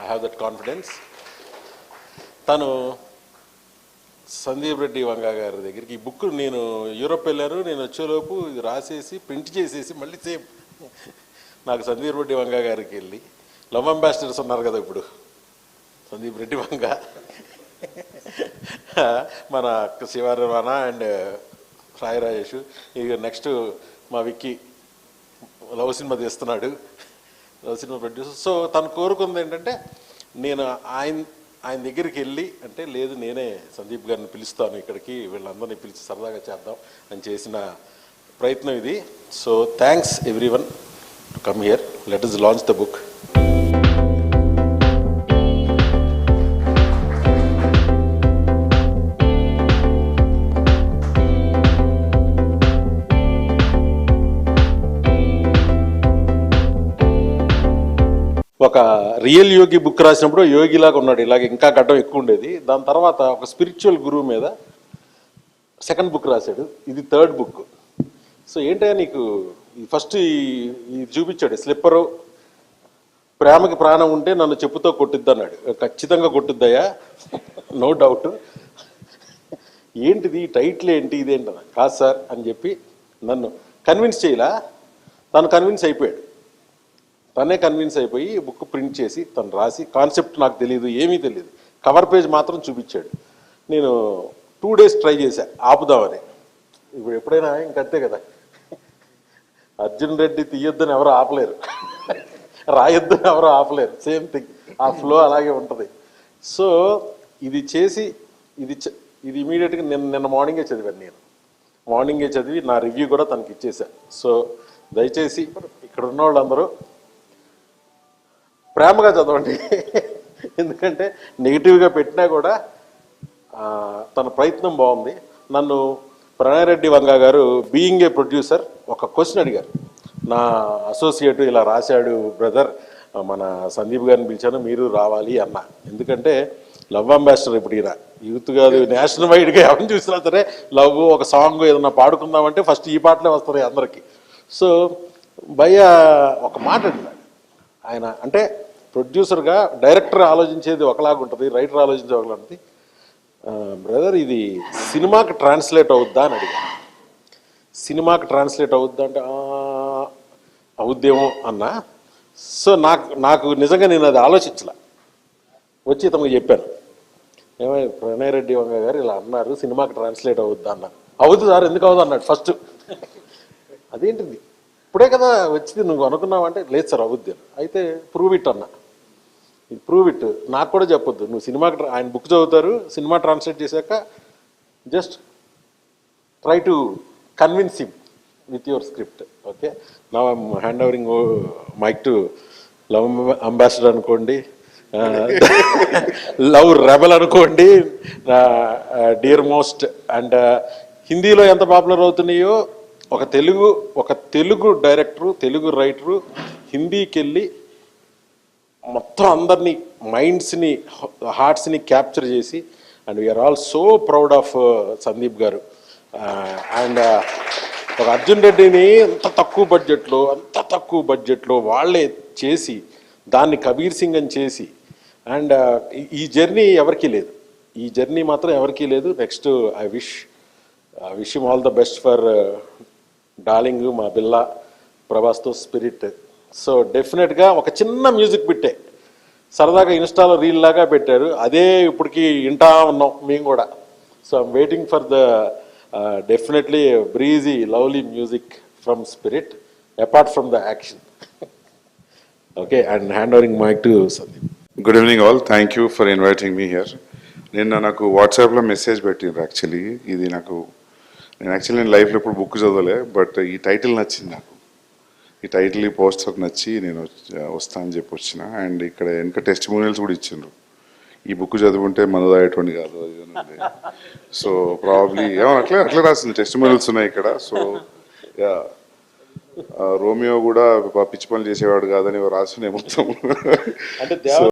I have that confidence. తను సందీప్ రెడ్డి వంగ గారి దగ్గరికి ఈ బుక్ నేను యూరోప్ వెళ్ళారు, నేను వచ్చేలోపు ఇది రాసేసి ప్రింట్ చేసేసి మళ్ళీ సేమ్ నాకు సందీప్ రెడ్డి వంగ గారికి వెళ్ళి లవ్ అంబాసిడర్స్ ఉన్నారు కదా ఇప్పుడు సందీప్ రెడ్డి వంగ, మన శివారవాణ అండ్ సాయి రాజేష్, ఇక నెక్స్ట్ మా విక్కీ లవ్ సినిమా తీస్తున్నాడు, లవ్ సినిమా ప్రొడ్యూసర్. సో తను కోరుకుంది ఏంటంటే నేను ఆయన దగ్గరికి వెళ్ళి అంటే లేదు నేనే సందీప్ గారిని పిలుస్తాను ఇక్కడికి, వీళ్ళందరినీ పిలిచి సరదాగా చేద్దాం అని చేసిన ప్రయత్నం ఇది. So thanks everyone to come here, let us launch the book. ఒక రియల్ యోగి బుక్ రాసినప్పుడు యోగిలాగా ఉన్నాడు, ఇలాగ ఇంకా గడ్డం ఎక్కువ ఉండేది. దాని తర్వాత ఒక స్పిరిచువల్ గురువు మీద సెకండ్ బుక్ రాశాడు, ఇది థర్డ్ బుక్. సో ఏంటయ్యా నీకు ఫస్ట్ ఇది చూపించాడు, స్లిప్పరు ప్రేమకి ప్రాణం ఉంటే నన్ను చెప్పుతో కొట్టుద్ది అన్నాడు. ఖచ్చితంగా కొట్టుద్దయ్యా, నో డౌట్. ఏంటిది టైటిల్ ఏంటి ఇదేంటన్నా, కాదు సార్ అని చెప్పి నన్ను కన్విన్స్ చేయలా, తను కన్విన్స్ అయిపోయాడు. తనే కన్విన్స్ అయిపోయి బుక్ ప్రింట్ చేసి తను రాసి, కాన్సెప్ట్ నాకు తెలియదు, ఏమీ తెలియదు, కవర్ పేజ్ మాత్రం చూపించాడు. నేను 2 days ట్రై చేశా ఆపుదామని. ఇప్పుడు ఎప్పుడైనా ఇంకంతే కదా, అర్జున్ రెడ్డి తీయొద్దని ఎవరు ఆపలేరు, రాయొద్దని ఎవరు ఆపలేరు, సేమ్ థింగ్, ఆ ఫ్లో అలాగే ఉంటుంది. సో ఇది చేసి ఇది ఇమీడియట్గా నిన్న మార్నింగే చదివాను. నేను మార్నింగే చదివి నా రివ్యూ కూడా తనకి ఇచ్చేసా. సో దయచేసి ఇక్కడ ఉన్న వాళ్ళందరూ ప్రేమగా చదవండి, ఎందుకంటే నెగిటివ్గా పెట్టినా కూడా తన ప్రయత్నం బాగుంది. నన్ను ప్రణయ్ రెడ్డి వంగ గారు బీయింగ్ ఏ ప్రొడ్యూసర్ ఒక క్వశ్చన్ అడిగారు, నా అసోసియేట్ ఇలా రాశాడు బ్రదర్, మన సందీప్ గారిని పిలిచాను మీరు రావాలి అన్న. ఎందుకంటే లవ్ అంబాసిడర్ ఇప్పుడు ఈయన యూత్ కాదు, నేషనల్ వైడ్గా ఎవరిని చూసినా సరే లవ్ ఒక సాంగ్ ఏదన్నా పాడుకుందామంటే ఫస్ట్ ఈ పాటలే వస్తాయి అందరికీ. సో భయ్య ఒక మాట అడిగాడు ఆయన, అంటే ప్రొడ్యూసర్గా డైరెక్టర్ ఆలోచించేది ఒకలాగా ఉంటుంది, రైటర్ ఆలోచించేది ఒకలా ఉంటుంది. బ్రదర్ ఇది సినిమాకి ట్రాన్స్లేట్ అవుద్దా అని అడిగాను. సినిమాకి ట్రాన్స్లేట్ అవుద్దా అంటే అవుద్దేమో అన్నా. సో నాకు నిజంగా నేను అది ఆలోచించలే, వచ్చి తమకు చెప్పాను, ఏమైనా ప్రణయ్ రెడ్డి వంగ గారు ఇలా అన్నారు సినిమాకి ట్రాన్స్లేట్ అవుద్దా అన్నారు. అవుద్దు సార్, ఎందుకు అవుద్దు అన్నాడు ఫస్ట్. అదేంటిది ఇప్పుడే కదా వచ్చింది, నువ్వు అనుకున్నావు అంటే లేదు సార్ అవుద్ది. అయితే ప్రూవ్ ఇట్ అన్న, ఇది ప్రూవ్ ఇట్, నాకు కూడా చెప్పొద్దు, నువ్వు సినిమాకి ఆయన బుక్ చదువుతారు, సినిమా ట్రాన్స్లేట్ చేశాక just try to convince him with your script. Okay, now I'm hand overing mike to love ambassador అనుకోండి, లవ్ రెబల్ అనుకోండి, డియర్ మోస్ట్. అండ్ హిందీలో ఎంత పాపులర్ అవుతున్నాయో ఒక తెలుగు డైరెక్టరు, తెలుగు రైటరు హిందీకి వెళ్ళి మొత్తం అందరినీ మైండ్స్ని, హార్ట్స్ని క్యాప్చర్ చేసి, and we're all so proud of Sandeep garu. And ఒక అర్జున్ రెడ్డిని అంత తక్కువ బడ్జెట్లో వాళ్ళే చేసి దాన్ని కబీర్ సింగ్ అని చేసి, అండ్ ఈ జర్నీ ఎవరికీ లేదు, ఈ జర్నీ మాత్రం ఎవరికీ లేదు. Next I wish him all the best for darling మా బిల్లా ప్రభాస్తో స్పిరిట్. సో డెఫినెట్గా ఒక చిన్న మ్యూజిక్ బిట్టే సరదాగా ఇన్స్టాలో రీల్ లాగా పెట్టారు, అదే ఇప్పటికి వింటా ఉన్నాం మేము కూడా. So I'm waiting for the definitely breezy lovely music from Spirit apart from the action. Okay, and hand overing mike to Sandeep. Good evening all, thank you for inviting me here. నాకు వాట్సాప్లో మెసేజ్ పెట్టిండ్రు. Actually ఇది నేను లైఫ్లో ఇప్పుడు book చదవలే, but ఈ title నచ్చింది నాకు, ఈ టైటిల్ ఈ పోస్టర్ నచ్చి నేను వస్తా అని చెప్పి వచ్చిన. అండ్ ఇక్కడ వెనక టెస్టిమోనియల్స్ కూడా ఇచ్చిండ్రు, ఈ బుక్ చదువుకుంటే మనదాయటువంటి కాదు అది. సో ప్రాబ్లీ అట్లా రాసింది, టెస్టిమోనియల్స్ ఉన్నాయి ఇక్కడ. సో రోమియో కూడా పిచ్చి పనులు చేసేవాడు కాదని రాస్తున్నాయి మొత్తం.